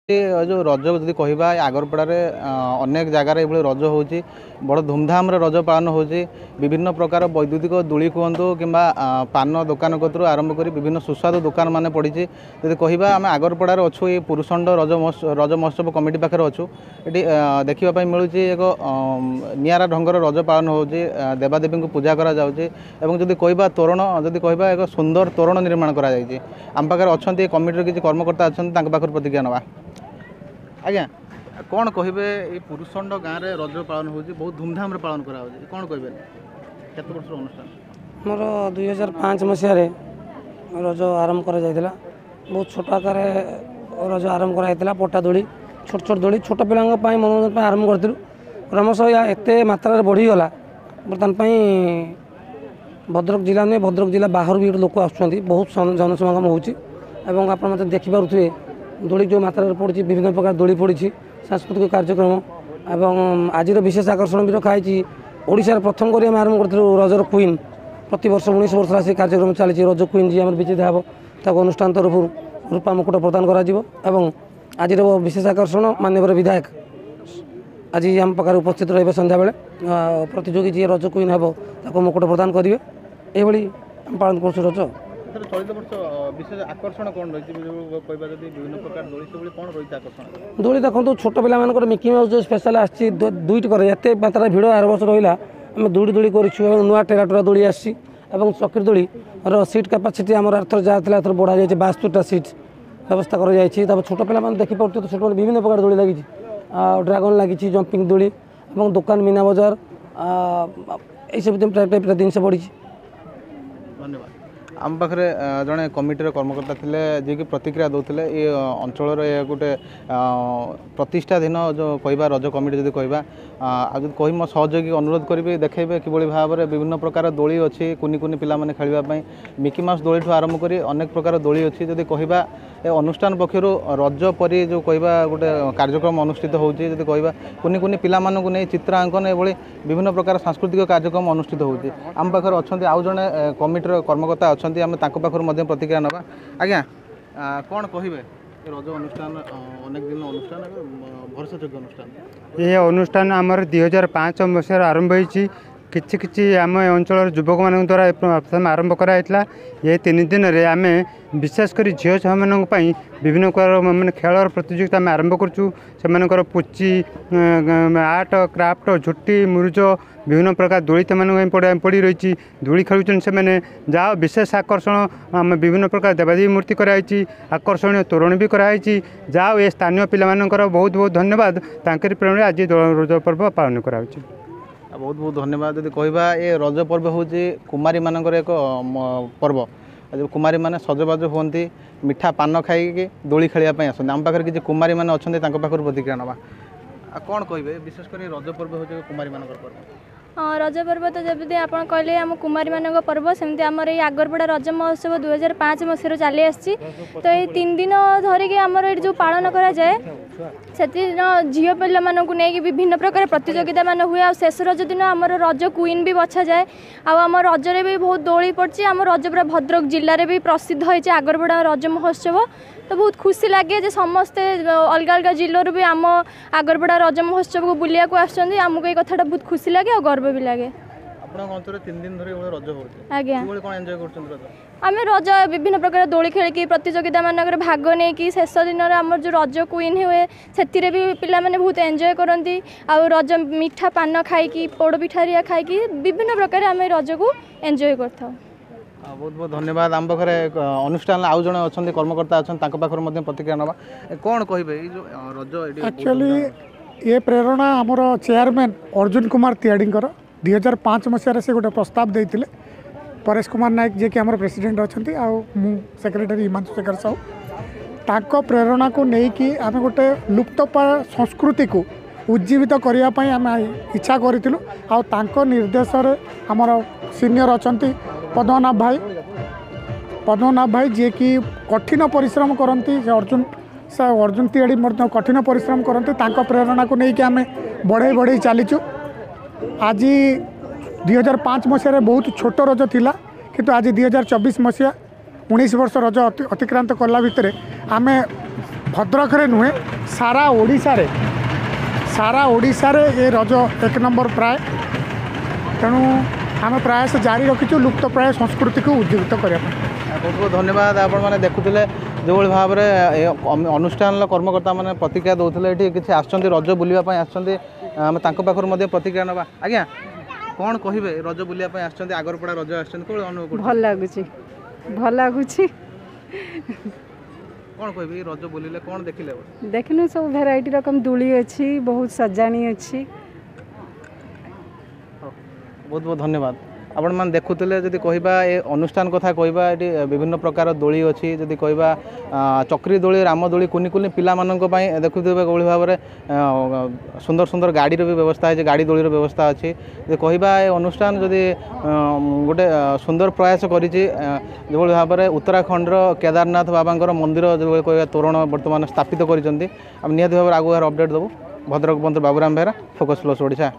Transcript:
जो रज जदि कहवा आगरपड़ारे अनेक जगार ये रज हो बड़ धूमधाम रज पालन हो विभिन्न प्रकार वैद्युतिक दूली कहतु कि पान दोकान कतरू आरंभ कर विभिन्न सुस्वादु दुकान मान पड़ी जदि कहवा आम आगरपड़ार अच्छु ये पुरुषंड रज महोत्सव कमिटी पाखे अच्छु ये देखापी मिलूँ एक निरा ढंगर रज पालन हो देवादेवी को पूजा करा कहवा तोरण जदि कहवा एक सुंदर तोरण निर्माण करम पाखे अच्छा कमिटर किसी कर्मकर्ता अच्छा पाखे प्रतिक्रिया नवा आज्ञा कौन कहे ये पुरुषंड गाँव में रज पालन हो बहुत धूमधाम पालन करा कौन कहे केत वर्ष अनुष्ठान मोर 2005 मसीह रज आरंभ कर बहुत छोट आकार रज आरंभ कराइला पट्टा दोली छोट छोट दोली छोट पिला मनोरंजन आरंभ करूँ क्रमश एत मात्रा बढ़ीगला बर्तमान भद्रक जिला नुहे भद्रक जिला बाहर भी लोक आसुँच बहुत जनसमागम होती आप देखिपे दोली जो मात्रा पड़ी विभिन्न प्रकार दोली पड़ी सांस्कृतिक कार्यक्रम एवं आज विशेष आकर्षण भी रखाई ओडिशार प्रथम करी आरंभ करूँ रजर क्वीन प्रति वर्ष 19 वर्ष से कार्यक्रम चली रज क्वीन जी आम विजेता हे ताको अनुष्ठान तरफ रूपा मुकुट प्रदान कर आज विशेष आकर्षण माननीय विधायक आज आम पाखे उपस्थित रे संध्या बेले प्रतियोगी जी रज क्वीन हे मुकुट प्रदान करेंगे ये पालन कर रज चलित वर्ष विशेष आकर्षण कौन रही विभिन्न प्रकार दोली से कौन रही आकर्षण दोली देखो छोट पिला मिकी माउस जो स्पेशल आसी दुईट कर एत मात्रा भिड़ आर वर्ष रहा आम दुड़ी दोली कर नुआ टेराटोरा दोली आसी चक्री दोली सीट कैपासिटी आम आरथर जहाँ थी आर बढ़ा जाए 62टा सीट व्यवस्था कर छोट पिला देखिपे तो छोट विभिन्न प्रकार दोली लगी ड्रागन लगी जंपिंग दोली दुकान मीना बजार यही सब टाइप जिनस पड़ी। धन्यवाद आम पाखे जड़े कमिटर कर्मकर्ता थे जी कि प्रतिक्रिया दौले ये अंचल गोटे प्रतिष्ठाधीन जो कहवा रज कमिटी जब कहवा कही मो सहयोगी अनुरोध करी देखेबे कि भाव में विभिन्न प्रकार दोली अच्छी कुनि कुनि पिला माने खेलवाई मिकी माउस दोली ठू आरंभ कर अनेक प्रकार दोली अच्छी जब कहवा ए अनुष्ठान पक्षर रज परी जो कहवा गोटे कार्यक्रम अनुष्ठित होती कहवा कुनि कुनि पिला मानकु नहीं चित्रांकन ये विभिन्न प्रकार सांस्कृतिक कार्यक्रम अनुष्ठित होती आम पाखे अच्छा आउ जड़े कमिटर कर्मकर्ता अच्छा आम पाखर प्रतिक्रिया नवा आज्ञा कौन कहे रज अनुष्ठान अनेक दिन अनुष्ठान भरोसायोग्य अनुष्ठान ये अनुष्ठान आमर 2005 मसीह आरंभ होती किछि आम अंचल युवक मान द्वारा प्रथम आरंभ कराइला ये 3 दिन में आम विशेषकर झील छुआ मान विभिन्न प्रकार मानने खेल प्रतियोगिता आम आरंभ कर पुची आर्ट क्राफ्ट झुटी मुरुज विभिन्न प्रकार दोली पड़ी रही दोली खेलुन से मैंने जहाँ विशेष आकर्षण आम विभिन्न प्रकार देवादेवी मूर्ति कराई आकर्षणीय तोरण भी कराई जहाँ ये स्थानीय पिलामानकर बहुत बहुत धन्यवाद तांकरी प्रेरणा आज रज पर्व पालन करा बहुत बहुत धन्यवाद जब कहवा ये रज पर्व हूँ कुमारी मानकर एक पर्व जो कुमारी मैंने सजबाज होती मिठा पान खाई दोली खेलवाई आसते आम पाखे किसी कुमारी मैंने अच्छा पाखर प्रतिक्रिया नवा कौन कहे विशेषकर रज पर्व हूँ कुमारी मान पर्व हाँ रज पर्व तो जब आप कहले आम कुमारी मान पर्व सेमती आमर ये आगरपड़ा रज महोत्सव 2005 मसीह चली आसी तो ये 3 दिन धरिकी आमर ये जो पालन कराए से झील पिला मानक नहीं विभिन्न प्रकार प्रतियोगिता मान हुए आ शेष रज दिन आमर रज क्वीन भी बछा जाए आम रजरे भी बहुत दोली पड़ी आम रज पूरा भद्रक जिले में भी प्रसिद्ध होती आगरपड़ा रज महोत्सव तो बहुत खुशी लगे जे समस्ते अलग अलग जिलूर भी आम आगरपड़ा रज महोत्सव को बुलिया को आमको ये कथाटा बहुत खुशी लगे और गर्व भी लगे। आम रज विभिन्न प्रकार दोली खेल प्रतियोगिता मानक भाग नहीं कि शेष दिन आम जो रज क्वीन हुए से भी पिला माने बहुत एंजॉय करती आ रज मिठा पान खाई पोड़ पिठारिया खाई विभिन्न प्रकार आम रज को एंजॉय करता। बहुत बहुत धन्यवाद आम पाखे अनुष्ठान आउ जड़े अच्छा कर्मकर्ता अच्छा पाखे प्रतिक्रिया नवा कौन कहे जो रज एक्चुअली ये प्रेरणा आमर चेयरमैन अर्जुन कुमार तियाड़ीकर 2005 मसीह से गोटे प्रस्ताव देते परेश कुमार नायक जी कि आम प्रेसिडेंट अच्छा मु सेक्रेटरी हिमांशु शेखर साहू ताको प्रेरणा को लेकिन आम गोटे लुप्तप्राय संस्कृति को उज्जीवित करने आम इच्छा करूँ निर्देश आमर सीनियर अच्छा पद्मनाभ भाई जी कि कठिन परिश्रम करती अर्जुन तियाड़ी कठिन परिश्रम करती प्रेरणा को लेकिन आम बढ़ई बढ़ई चलीचु आज 2005 मसीह बहुत छोट रज थिला किंतु आज 2024 मसीहा 19 वर्ष रज अतिक्रांत कला भितर आम भद्रक नुहे सारा ओडिशा रे ये रज 1 नंबर प्राय तेणु आम प्रयास जारी रखीचु लुप्त प्राय संस्कृति को उज्जीवित करने। बहुत बहुत धन्यवाद। आपण मैंने देखुले जो भाव में अनुष्ठान कर्मकर्ता मैंने प्रतिक्रिया दौले ये किसी आसछन्ति रज बुलापी आसछन्ति आम तांको पाखर मध्य प्रतिक्रिया नवा। आज्ञा कौन कहे रज बुलापी आसछन्ति आगरपड़ा रज आसछन्ति कोन अनुभव भल लगुची कौन कह रज बुलिले कौन देखिले देखनु सब भेराइटी रकम दुली अच्छी बहुत सजाणी अच्छी। बहुत बहुत धन्यवाद। आपण मैंने देखुले जदि कहबा ए अनुष्ठान कथा कहबा ये विभिन्न प्रकार दोली अच्छी जदि कहबा चक्री दोली राम दोली कुनी कुनी पिला मानक पई देखुथे कोली भाव में सुंदर सुंदर गाड़ी भी व्यवस्था है गाड़ी दोली व्यवस्था अच्छी जदि कहबा ए अनुष्ठान जदि गोटे सुंदर प्रयास करिछि जो भाव में उत्तराखंड केदारनाथ बाबा मंदिर जो कहबा तोरण वर्तमान स्थापित करिसेंती। हम निहाती भाव आगु अपडेट देबू। भद्रक बंधु बाबूराम बेहरा, फोकस प्लस ओडिशा।